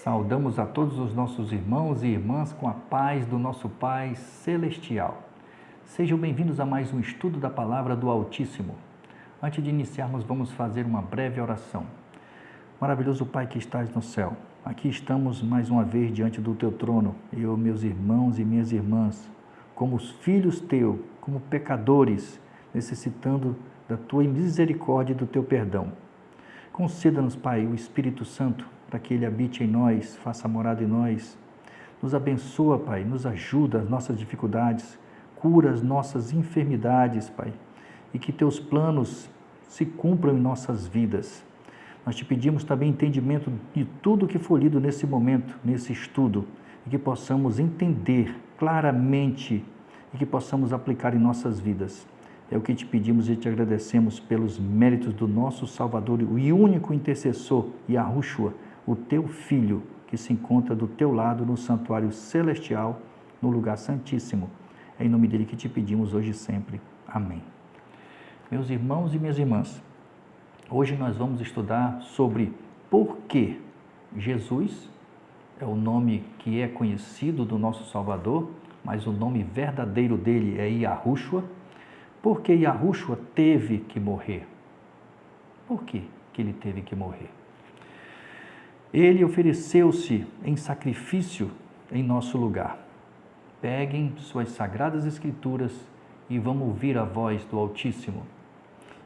Saudamos a todos os nossos irmãos e irmãs com a paz do nosso Pai Celestial. Sejam bem-vindos a mais um estudo da Palavra do Altíssimo. Antes de iniciarmos, vamos fazer uma breve oração. Maravilhoso Pai que estás no céu, aqui estamos mais uma vez diante do Teu trono, eu, meus irmãos e minhas irmãs, como os filhos Teus, como pecadores, necessitando da Tua misericórdia e do Teu perdão. Conceda-nos, Pai, o Espírito Santo, para que Ele habite em nós, faça morada em nós. Nos abençoa, Pai, nos ajuda as nossas dificuldades, cura as nossas enfermidades, Pai, e que Teus planos se cumpram em nossas vidas. Nós te pedimos também entendimento de tudo que for lido nesse momento, nesse estudo, e que possamos entender claramente e que possamos aplicar em nossas vidas. É o que te pedimos e te agradecemos pelos méritos do nosso Salvador e único intercessor, Yahushua, o teu Filho, que se encontra do teu lado no santuário celestial, no lugar santíssimo. É em nome dele que te pedimos hoje e sempre. Amém. Meus irmãos e minhas irmãs, hoje nós vamos estudar sobre por que Jesus é o nome que é conhecido do nosso Salvador, mas o nome verdadeiro dele é Yahushua. Por que Yahushua teve que morrer? Por que ele teve que morrer? Ele ofereceu-se em sacrifício em nosso lugar. Peguem suas sagradas escrituras e vamos ouvir a voz do Altíssimo.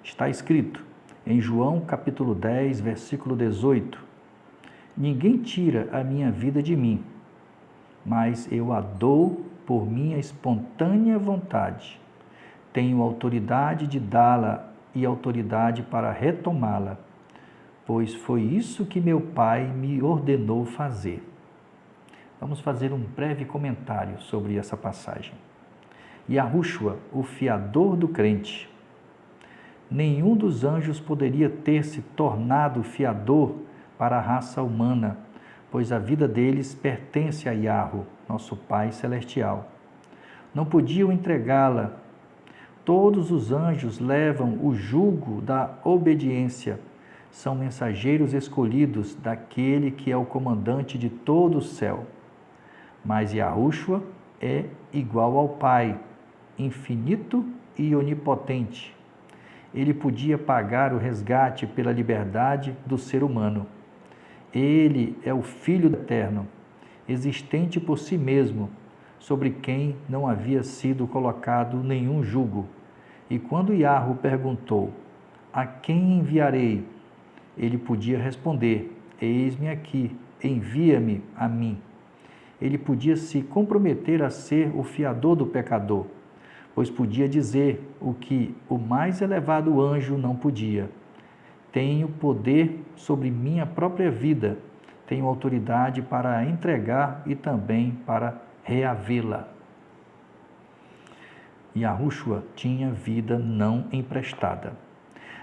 Está escrito em João capítulo 10, versículo 18: Ninguém tira a minha vida de mim, mas eu a dou por minha espontânea vontade. Tenho autoridade de dá-la e autoridade para retomá-la, pois foi isso que meu Pai me ordenou fazer. Vamos fazer um breve comentário sobre essa passagem. Yahushua, o fiador do crente. Nenhum dos anjos poderia ter se tornado fiador para a raça humana, pois a vida deles pertence a Yahu, nosso Pai Celestial. Não podiam entregá-la. Todos os anjos levam o jugo da obediência. São mensageiros escolhidos daquele que é o comandante de todo o céu. Mas Yahushua é igual ao Pai, infinito e onipotente. Ele podia pagar o resgate pela liberdade do ser humano. Ele é o Filho eterno, existente por si mesmo, sobre quem não havia sido colocado nenhum jugo. E quando Yahu perguntou, a quem enviarei? Ele podia responder, eis-me aqui, envia-me a mim. Ele podia se comprometer a ser o fiador do pecador, pois podia dizer o que o mais elevado anjo não podia. Tenho poder sobre minha própria vida, tenho autoridade para a entregar e também para reavê-la. Yahushua tinha vida não emprestada.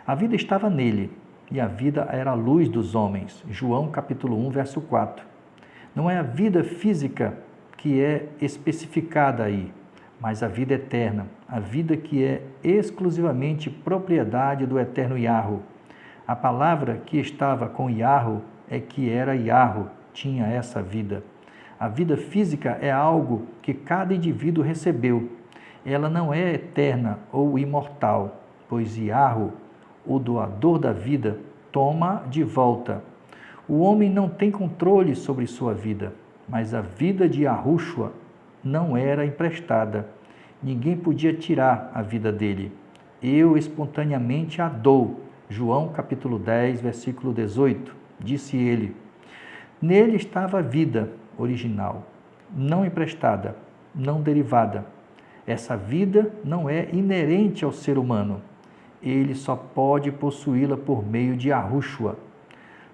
A vida estava nele, e a vida era a luz dos homens. João capítulo 1, verso 4. Não é a vida física que é especificada aí, mas a vida eterna, a vida que é exclusivamente propriedade do eterno Yahu. A palavra que estava com Yahu é que era Yahu, tinha essa vida. A vida física é algo que cada indivíduo recebeu. Ela não é eterna ou imortal, pois Yahu, o doador da vida, toma de volta. O homem não tem controle sobre sua vida, mas a vida de Yahushua não era emprestada. Ninguém podia tirar a vida dele. Eu espontaneamente a dou. João capítulo 10, versículo 18. Disse ele. Nele estava a vida original, não emprestada, não derivada. Essa vida não é inerente ao ser humano. Ele só pode possuí-la por meio de Yahushua.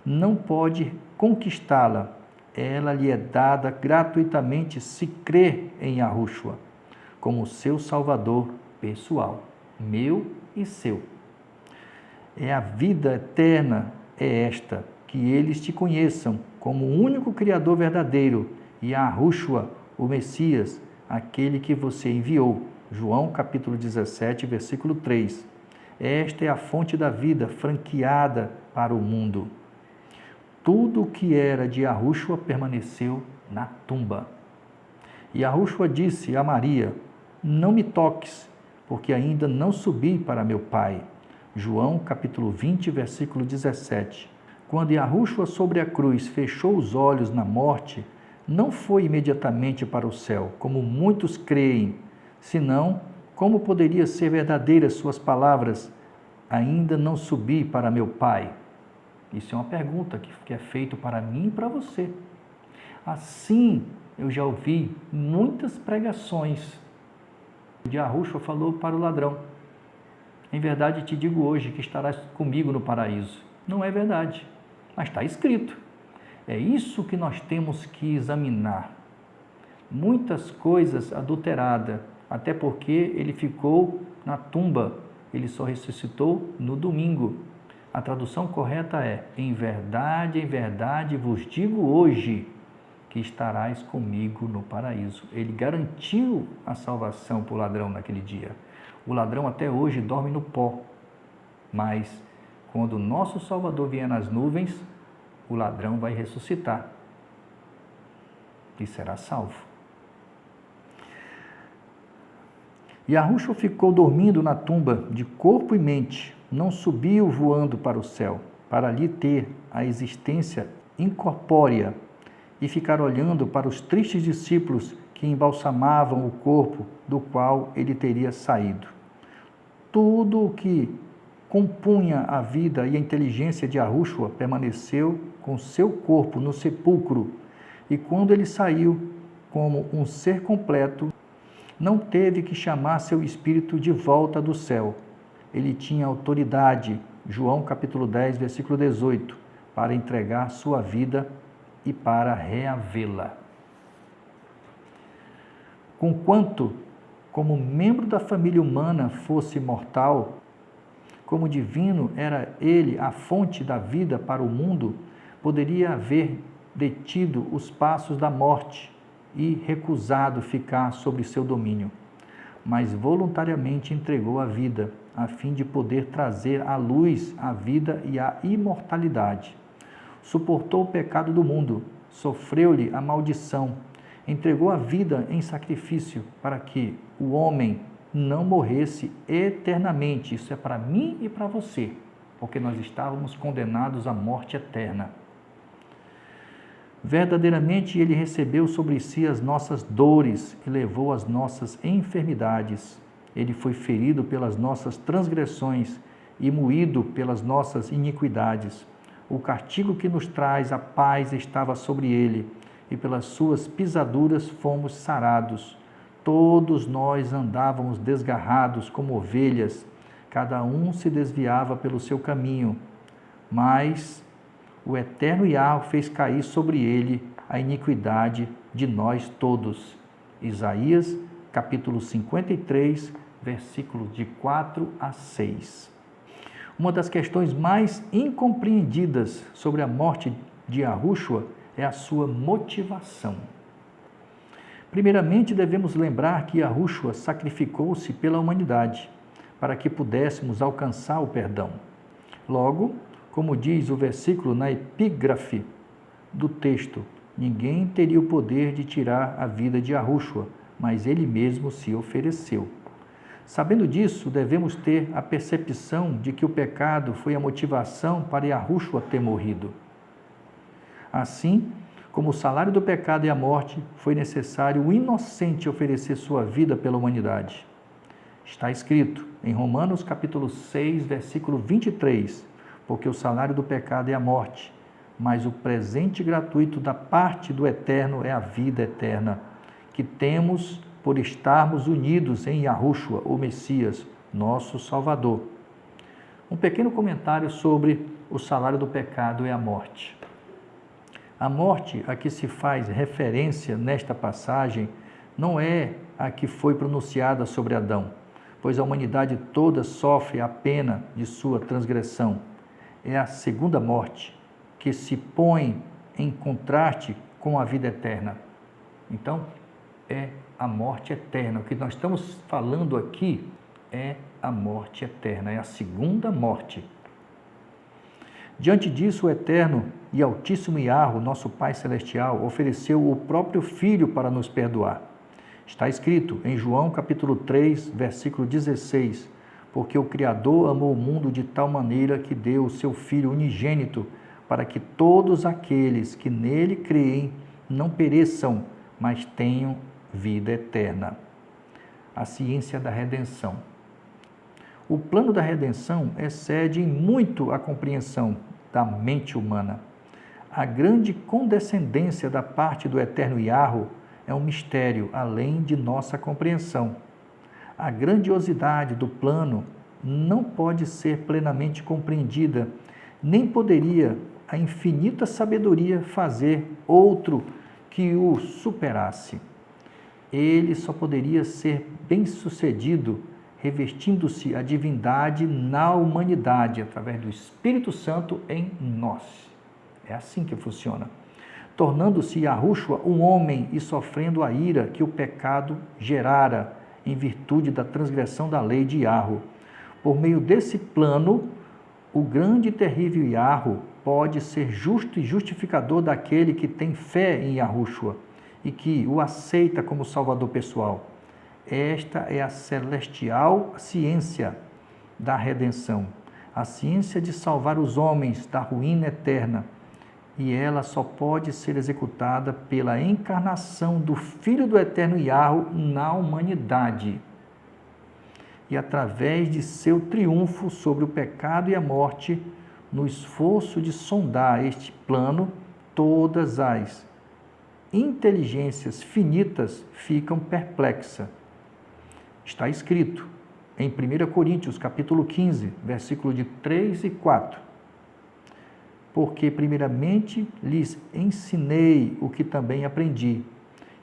Não pode conquistá-la. Ela lhe é dada gratuitamente se crer em Yahushua, como seu Salvador pessoal, meu e seu. É a vida eterna, é esta, que eles te conheçam como o único Criador verdadeiro, Yahushua, o Messias, aquele que você enviou. João capítulo 17, versículo 3. Esta é a fonte da vida franqueada para o mundo. tudo o que era de Yahushua permaneceu na tumba. E Yahushua disse a Maria: não me toques, porque ainda não subi para meu Pai. João capítulo 20, versículo 17. Quando Yahushua sobre a cruz fechou os olhos na morte, não foi imediatamente para o céu, como muitos creem, senão, como poderia ser verdadeiras suas palavras: ainda não subi para meu Pai? Isso é uma pergunta que é feita para mim e para você. Assim, eu já ouvi muitas pregações. De Yahushua falou para o ladrão: em verdade te digo hoje que estarás comigo no paraíso. Não é verdade, mas está escrito. É isso que nós temos que examinar. Muitas coisas adulteradas, até porque ele ficou na tumba, ele só ressuscitou no domingo. A tradução correta é: em verdade vos digo hoje que estarás comigo no paraíso. Ele garantiu a salvação para o ladrão naquele dia. O ladrão até hoje dorme no pó, mas quando o nosso Salvador vier nas nuvens, o ladrão vai ressuscitar e será salvo. Yahushua ficou dormindo na tumba de corpo e mente, não subiu voando para o céu, para ali ter a existência incorpórea e ficar olhando para os tristes discípulos que embalsamavam o corpo do qual ele teria saído. Tudo o que compunha a vida e a inteligência de Yahushua permaneceu com seu corpo no sepulcro, e quando ele saiu como um ser completo, não teve que chamar seu espírito de volta do céu. Ele tinha autoridade, João capítulo 10, versículo 18, para entregar sua vida e para reavê-la. Conquanto, como membro da família humana, fosse mortal, como divino era ele a fonte da vida para o mundo, poderia haver detido os passos da morte e recusado ficar sob seu domínio, mas voluntariamente entregou a vida, a fim de poder trazer à luz a vida e a imortalidade. Suportou o pecado do mundo, sofreu-lhe a maldição, entregou a vida em sacrifício para que o homem não morresse eternamente. Isso é para mim e para você, porque nós estávamos condenados à morte eterna. Verdadeiramente ele recebeu sobre si as nossas dores e levou as nossas enfermidades. Ele foi ferido pelas nossas transgressões e moído pelas nossas iniquidades. O castigo que nos traz a paz estava sobre ele, e pelas suas pisaduras fomos sarados. Todos nós andávamos desgarrados como ovelhas, cada um se desviava pelo seu caminho, mas o eterno Yahweh fez cair sobre ele a iniquidade de nós todos. Isaías, capítulo 53, versículos de 4 a 6. Uma das questões mais incompreendidas sobre a morte de Yahushua é a sua motivação. Primeiramente, devemos lembrar que Yahushua sacrificou-se pela humanidade, para que pudéssemos alcançar o perdão. Logo, como diz o versículo na epígrafe do texto, ninguém teria o poder de tirar a vida de Yahushua, mas ele mesmo se ofereceu. Sabendo disso, devemos ter a percepção de que o pecado foi a motivação para Yahushua ter morrido. Assim, como o salário do pecado é a morte, foi necessário o inocente oferecer sua vida pela humanidade. Está escrito em Romanos capítulo 6, versículo 23, porque o salário do pecado é a morte, mas o presente gratuito da parte do Eterno é a vida eterna, que temos por estarmos unidos em Yahushua, o Messias, nosso Salvador. Um pequeno comentário sobre o salário do pecado é a morte. A morte a que se faz referência nesta passagem não é a que foi pronunciada sobre Adão, pois a humanidade toda sofre a pena de sua transgressão. É a segunda morte, que se põe em contraste com a vida eterna. Então, é a morte eterna. O que nós estamos falando aqui é a morte eterna, é a segunda morte. Diante disso, o Eterno e Altíssimo Yahweh, nosso Pai Celestial, ofereceu o próprio Filho para nos perdoar. Está escrito em João capítulo 3, versículo 16, porque o Criador amou o mundo de tal maneira que deu o seu Filho unigênito, para que todos aqueles que nele creem não pereçam, mas tenham vida eterna. A ciência da redenção. O plano da redenção excede em muito a compreensão da mente humana. A grande condescendência da parte do eterno Yahweh é um mistério além de nossa compreensão. A grandiosidade do plano não pode ser plenamente compreendida, nem poderia a infinita sabedoria fazer outro que o superasse. Ele só poderia ser bem-sucedido revestindo-se a divindade na humanidade, através do Espírito Santo em nós. É assim que funciona. Tornando-se Yahushua um homem e sofrendo a ira que o pecado gerara em virtude da transgressão da lei de Yahweh. Por meio desse plano, o grande e terrível Yahweh pode ser justo e justificador daquele que tem fé em Yahushua e que o aceita como salvador pessoal. Esta é a celestial ciência da redenção, a ciência de salvar os homens da ruína eterna, e ela só pode ser executada pela encarnação do Filho do Eterno Yahweh na humanidade e através de seu triunfo sobre o pecado e a morte. No esforço de sondar este plano, todas as inteligências finitas ficam perplexas. Está escrito em 1 Coríntios, capítulo 15, versículo de 3 e 4. Porque primeiramente lhes ensinei o que também aprendi,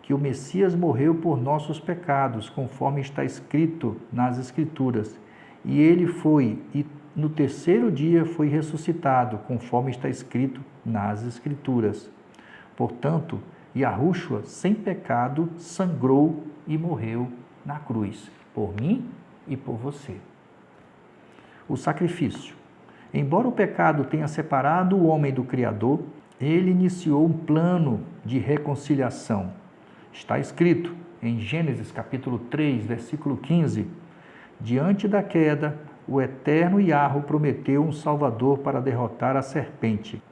que o Messias morreu por nossos pecados, conforme está escrito nas Escrituras, e ele foi, e no terceiro dia foi ressuscitado, conforme está escrito nas Escrituras. Portanto, Yahushua, sem pecado, sangrou e morreu na cruz, por mim e por você. O sacrifício. Embora o pecado tenha separado o homem do Criador, ele iniciou um plano de reconciliação. Está escrito em Gênesis capítulo 3, versículo 15, diante da queda, o eterno Yahweh prometeu um Salvador para derrotar a serpente.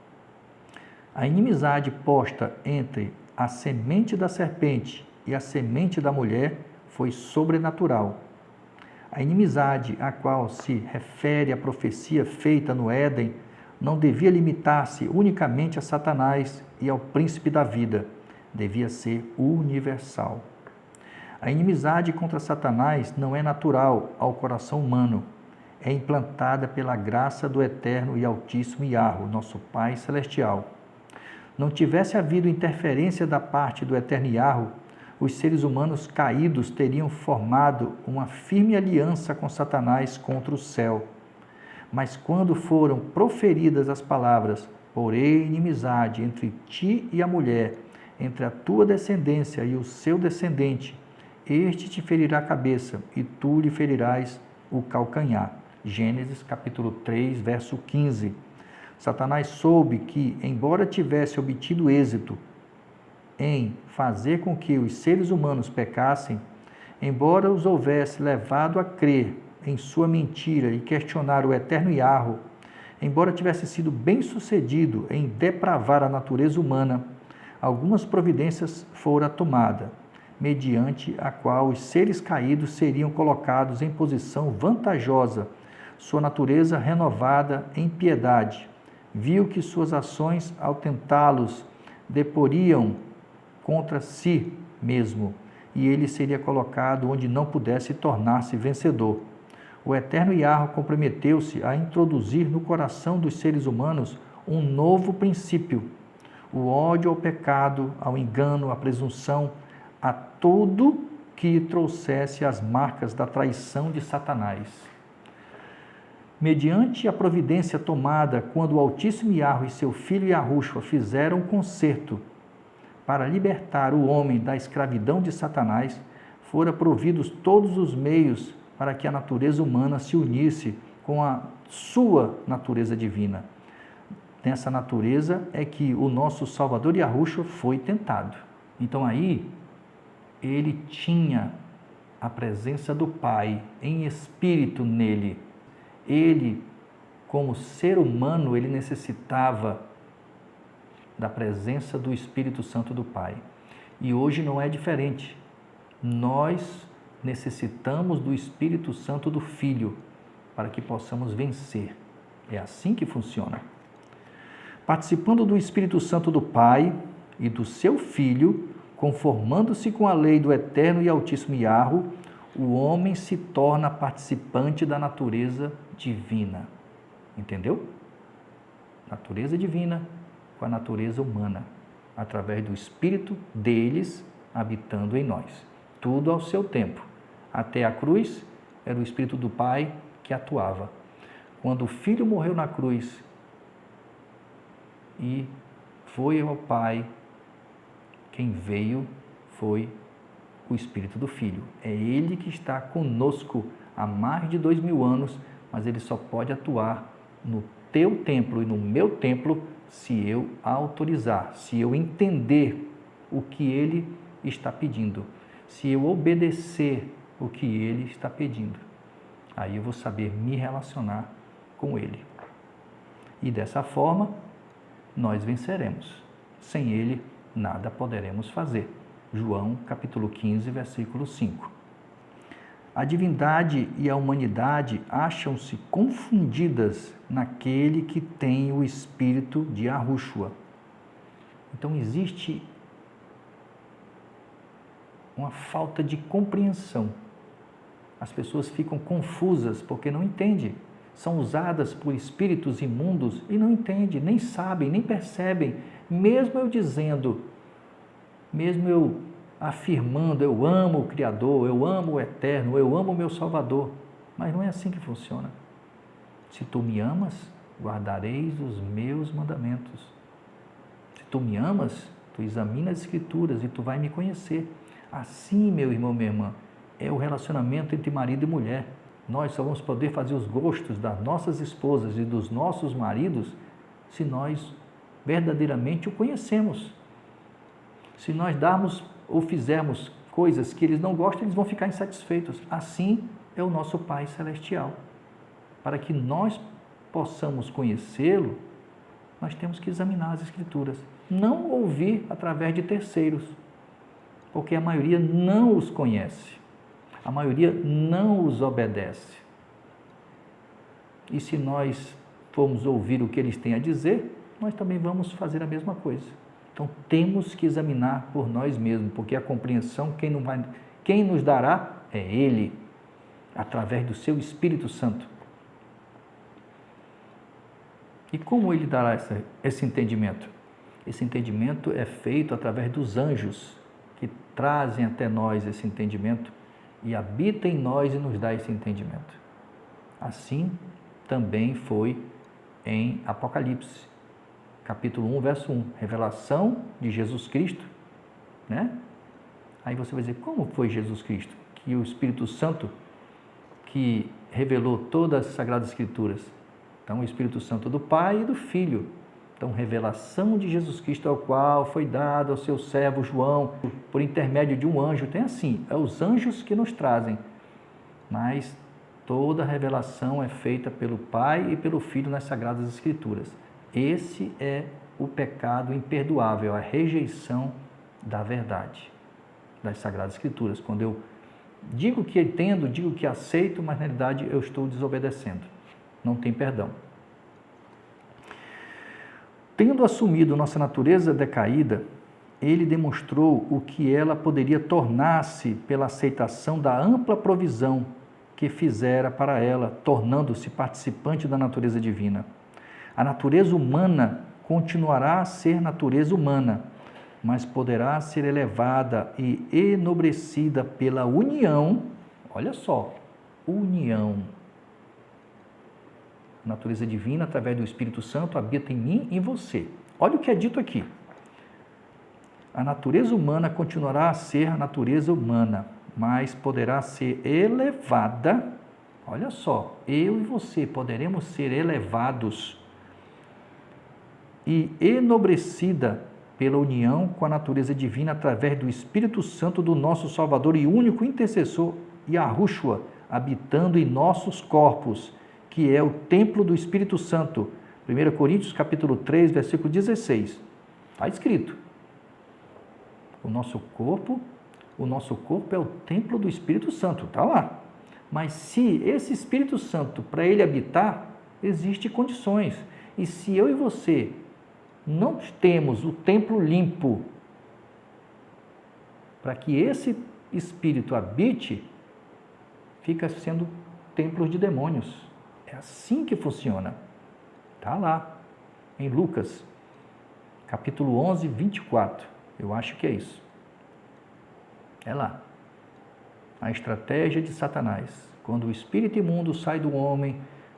A inimizade posta entre a semente da serpente e a semente da mulher foi sobrenatural. A inimizade a qual se refere a profecia feita no Éden não devia limitar-se unicamente a Satanás e ao príncipe da vida, devia ser universal. A inimizade contra Satanás não é natural ao coração humano, é implantada pela graça do eterno e altíssimo Yahweh, nosso Pai Celestial. Não tivesse havido interferência da parte do eterno Yahweh, os seres humanos caídos teriam formado uma firme aliança com Satanás contra o céu. Mas quando foram proferidas as palavras, porém inimizade entre ti e a mulher, entre a tua descendência e o seu descendente, este te ferirá a cabeça e tu lhe ferirás o calcanhar. Gênesis capítulo 3, verso 15. Satanás soube que, embora tivesse obtido êxito em fazer com que os seres humanos pecassem, embora os houvesse levado a crer em sua mentira e questionar o eterno Yahweh, embora tivesse sido bem-sucedido em depravar a natureza humana, algumas providências foram tomadas, mediante a qual os seres caídos seriam colocados em posição vantajosa, sua natureza renovada em piedade. Viu que suas ações, ao tentá-los, deporiam contra si mesmo, e ele seria colocado onde não pudesse tornar-se vencedor. O eterno Yahweh comprometeu-se a introduzir no coração dos seres humanos um novo princípio: o ódio ao pecado, ao engano, à presunção, a tudo que trouxesse as marcas da traição de Satanás. Mediante a providência tomada quando o Altíssimo Yahweh e seu filho Yahushua fizeram um concerto para libertar o homem da escravidão de Satanás, foram providos todos os meios para que a natureza humana se unisse com a sua natureza divina. nessa natureza é que o nosso Salvador Yahushua foi tentado. Então aí, ele tinha a presença do Pai em espírito nele. Ele, como ser humano, ele necessitava da presença do Espírito Santo do Pai. E hoje não é diferente. Nós necessitamos do Espírito Santo do Filho para que possamos vencer. É assim que funciona. Participando do Espírito Santo do Pai e do seu Filho, conformando-se com a lei do eterno e altíssimo Yahu, o homem se torna participante da natureza divina. Entendeu? Natureza divina com a natureza humana, através do Espírito deles habitando em nós. Tudo ao seu tempo. Até a cruz, era o Espírito do Pai que atuava. Quando o Filho morreu na cruz e foi ao Pai, quem veio foi o Espírito do Filho. É Ele que está conosco há mais de 2000 anos, mas Ele só pode atuar no teu templo e no meu templo se eu autorizar, se eu entender o que Ele está pedindo, se eu obedecer o que Ele está pedindo. Aí eu vou saber me relacionar com Ele. E dessa forma, nós venceremos. Sem Ele, nada poderemos fazer. João, capítulo 15, versículo 5. A divindade e a humanidade acham-se confundidas naquele que tem o espírito de Yahushua. Então existe uma falta de compreensão. As pessoas ficam confusas porque não entendem. São usadas por espíritos imundos e não entendem, nem sabem, nem percebem. Mesmo eu dizendo, mesmo eu afirmando, eu amo o Criador, eu amo o Eterno, eu amo o meu Salvador. Mas não é assim que funciona. Se tu me amas, guardareis os meus mandamentos. Se tu me amas, tu examina as Escrituras e tu vai me conhecer. Assim, meu irmão, minha irmã, é o relacionamento entre marido e mulher. Nós só vamos poder fazer os gostos das nossas esposas e dos nossos maridos se nós verdadeiramente o conhecemos. Se nós darmos ou fizermos coisas que eles não gostam, eles vão ficar insatisfeitos. Assim é o nosso Pai Celestial. Para que nós possamos conhecê-lo, nós temos que examinar as Escrituras. Não ouvir através de terceiros, porque a maioria não os conhece. A maioria não os obedece. E se nós formos ouvir o que eles têm a dizer, nós também vamos fazer a mesma coisa. Então, temos que examinar por nós mesmos, porque a compreensão, quem nos dará é Ele, através do seu Espírito Santo. E como Ele dará esse entendimento? Esse entendimento é feito através dos anjos, que trazem até nós esse entendimento e habita em nós e nos dá esse entendimento. Assim também foi em Apocalipse, capítulo 1, verso 1, revelação de Jesus Cristo, né? Aí você vai dizer, como foi Jesus Cristo? Que o Espírito Santo que revelou todas as Sagradas Escrituras. Então, o Espírito Santo do Pai e do Filho. Então, revelação de Jesus Cristo, ao qual foi dado ao seu servo João, por intermédio de um anjo. Tem assim, é os anjos que nos trazem, mas toda a revelação é feita pelo Pai e pelo Filho nas Sagradas Escrituras. Esse é o pecado imperdoável, a rejeição da verdade das Sagradas Escrituras. Quando eu digo que entendo, digo que aceito, mas na realidade eu estou desobedecendo. Não tem perdão. Tendo assumido nossa natureza decaída, ele demonstrou o que ela poderia tornar-se pela aceitação da ampla provisão que fizera para ela, tornando-se participante da natureza divina. A natureza humana continuará a ser natureza humana, mas poderá ser elevada e enobrecida pela união, olha só, união. A natureza divina, através do Espírito Santo, habita em mim e em você. Olha o que é dito aqui. A natureza humana continuará a ser a natureza humana, mas poderá ser elevada, olha só, eu e você poderemos ser elevados e enobrecida pela união com a natureza divina através do Espírito Santo do nosso Salvador e único intercessor, Yahushua, habitando em nossos corpos, que é o templo do Espírito Santo. 1 Coríntios capítulo 3, versículo 16. Está escrito. O nosso corpo é o templo do Espírito Santo, está lá. Mas se esse Espírito Santo, para ele habitar, existem condições. E se eu e você não temos o templo limpo para que esse Espírito habite, fica sendo templos de demônios. É assim que funciona. Está lá, em Lucas, capítulo 11, 24. Eu acho que é isso. É lá. A estratégia de Satanás. Quando o espírito imundo sai do homem,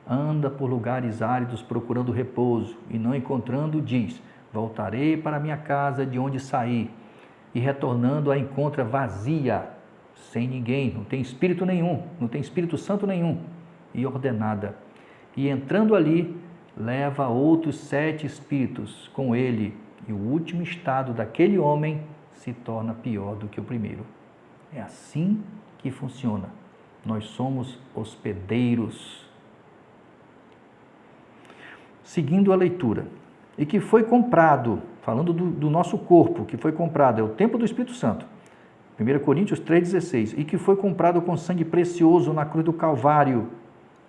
anda por lugares áridos procurando repouso e não encontrando, diz: voltarei para minha casa de onde saí. E retornando a encontra vazia, sem ninguém, não tem espírito nenhum, não tem Espírito Santo nenhum, e ordenada. E entrando ali, leva outros 7 espíritos com ele, e o último estado daquele homem se torna pior do que o primeiro. É assim que funciona. Nós somos hospedeiros. Seguindo a leitura. E que foi comprado, falando do nosso corpo, que foi comprado, é o templo do Espírito Santo. 1 Coríntios 3,16. E que foi comprado com sangue precioso na cruz do Calvário,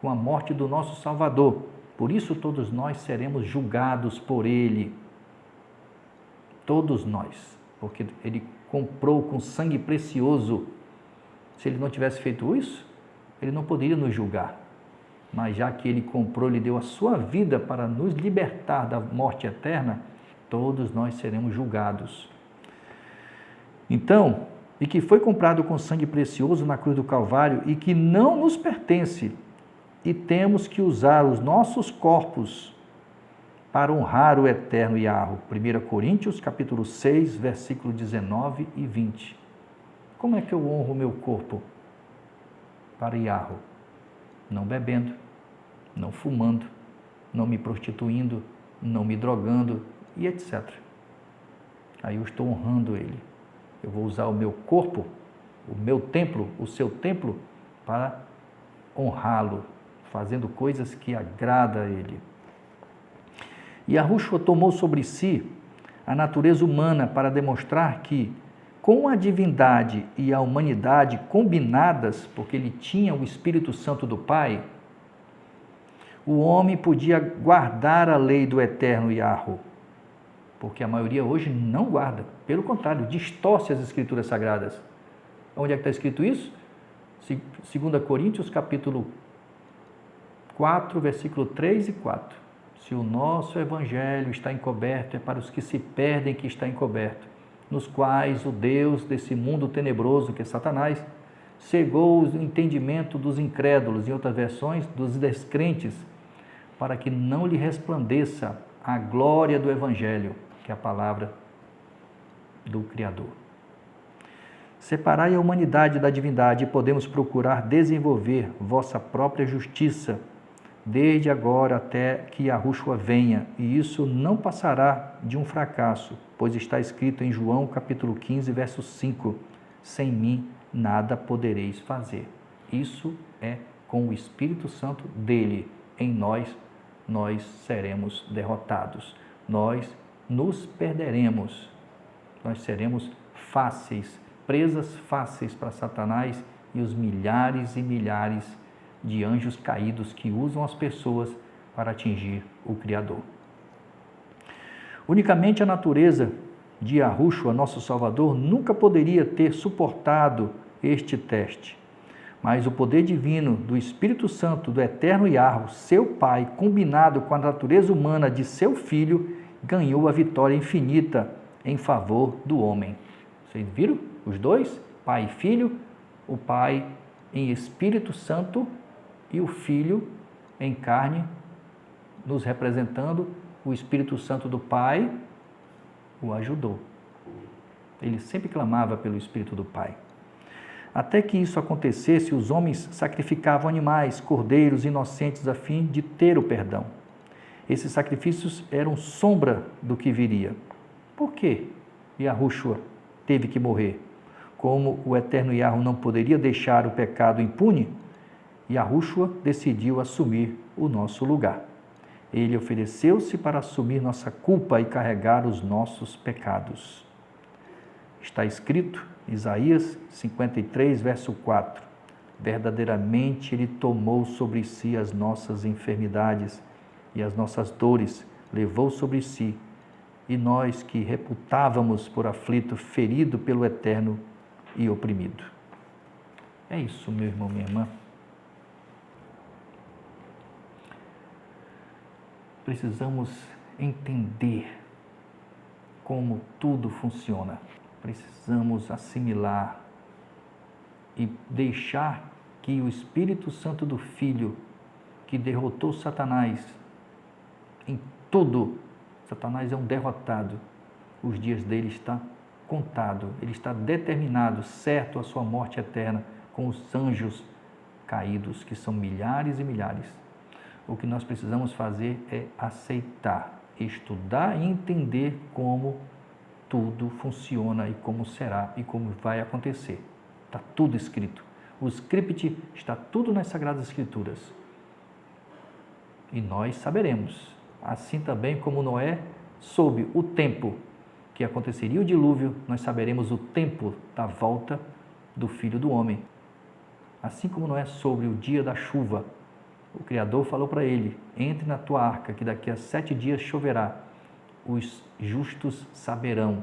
com a morte do nosso Salvador. Por isso todos nós seremos julgados por Ele. Todos nós. Porque Ele comprou com sangue precioso. Se Ele não tivesse feito isso, Ele não poderia nos julgar. Mas já que Ele comprou, Ele deu a sua vida para nos libertar da morte eterna, todos nós seremos julgados. Então, e que foi comprado com sangue precioso na cruz do Calvário e que não nos pertence, e temos que usar os nossos corpos para honrar o eterno Yahweh. 1 Coríntios, capítulo 6, versículo 19 e 20. Como é que eu honro o meu corpo para Yahweh? Não bebendo, não fumando, não me prostituindo, não me drogando e etc. Aí eu estou honrando Ele. Eu vou usar o meu corpo, o meu templo, o seu templo, para honrá-lo, fazendo coisas que agradam a Ele. E Yahushua tomou sobre si a natureza humana para demonstrar que, com a divindade e a humanidade combinadas, porque ele tinha o Espírito Santo do Pai, o homem podia guardar a lei do eterno Yahweh, porque a maioria hoje não guarda, pelo contrário, distorce as Escrituras Sagradas. Onde é que está escrito isso? 2 Coríntios, capítulo 4, versículo 3 e 4. Se o nosso Evangelho está encoberto, é para os que se perdem que está encoberto, nos quais o Deus desse mundo tenebroso, que é Satanás, cegou o entendimento dos incrédulos, em outras versões, dos descrentes, para que não lhe resplandeça a glória do Evangelho, que é a palavra do Criador. Separai a humanidade da divindade e podemos procurar desenvolver vossa própria justiça, desde agora até que Yahushua venha, e isso não passará de um fracasso, pois está escrito em João capítulo 15, verso 5, sem mim nada podereis fazer. Isso é com o Espírito Santo dele, em nós seremos derrotados, nós nos perderemos, nós seremos fáceis, presas fáceis para Satanás e os milhares e milhares de anjos caídos que usam as pessoas para atingir o Criador. Unicamente a natureza de Yahushua, nosso Salvador, nunca poderia ter suportado este teste, mas o poder divino do Espírito Santo, do eterno Yahweh, seu Pai, combinado com a natureza humana de seu Filho, ganhou a vitória infinita em favor do homem. Vocês viram? Os dois, Pai e Filho, o Pai em Espírito Santo e o Filho em carne, nos representando, o Espírito Santo do Pai o ajudou. Ele sempre clamava pelo Espírito do Pai. Até que isso acontecesse, os homens sacrificavam animais, cordeiros inocentes a fim de ter o perdão. Esses sacrifícios eram sombra do que viria. Por que Yahushua teve que morrer? Como o eterno Yahweh não poderia deixar o pecado impune, Yahushua decidiu assumir o nosso lugar. Ele ofereceu-se para assumir nossa culpa e carregar os nossos pecados. Está escrito, Isaías 53, verso 4, verdadeiramente Ele tomou sobre si as nossas enfermidades e as nossas dores, levou sobre si, e nós que reputávamos por aflito, ferido pelo Eterno e oprimido. É isso, meu irmão, minha irmã. Precisamos entender como tudo funciona. Precisamos assimilar e deixar que o Espírito Santo do Filho, que derrotou Satanás em tudo, Satanás é um derrotado, os dias dele estão contados, ele está determinado, certo a sua morte eterna, com os anjos caídos, que são milhares e milhares. O que nós precisamos fazer é aceitar, estudar e entender como tudo funciona e como será e como vai acontecer. Está tudo escrito. O script está tudo nas Sagradas Escrituras. E nós saberemos. Assim também como Noé soube o tempo que aconteceria o dilúvio, nós saberemos o tempo da volta do Filho do Homem. Assim como Noé soube o dia da chuva, o Criador falou para ele, entre na tua arca, que daqui a 7 dias choverá. Os justos saberão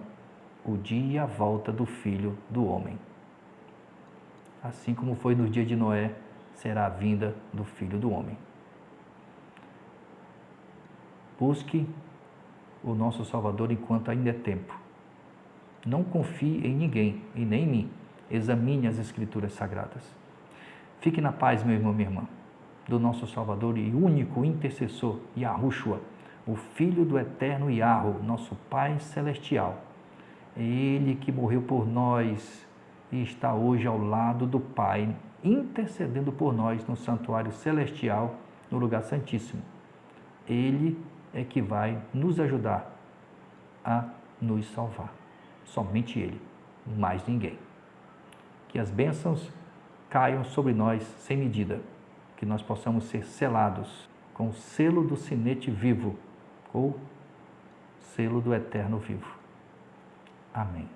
o dia e a volta do Filho do Homem. Assim como foi no dia de Noé, será a vinda do Filho do Homem. Busque o nosso Salvador enquanto ainda é tempo. Não confie em ninguém e nem em mim. Examine as Escrituras Sagradas. Fique na paz, meu irmão, minha irmã, do nosso Salvador e único intercessor, Yahushua, o Filho do eterno Yahweh, nosso Pai Celestial. É Ele que morreu por nós e está hoje ao lado do Pai, intercedendo por nós no santuário celestial, no lugar santíssimo. Ele é que vai nos ajudar a nos salvar. Somente Ele, mais ninguém. Que as bênçãos caiam sobre nós sem medida, que nós possamos ser selados com o selo do sinete vivo, ou selo do eterno vivo. Amém.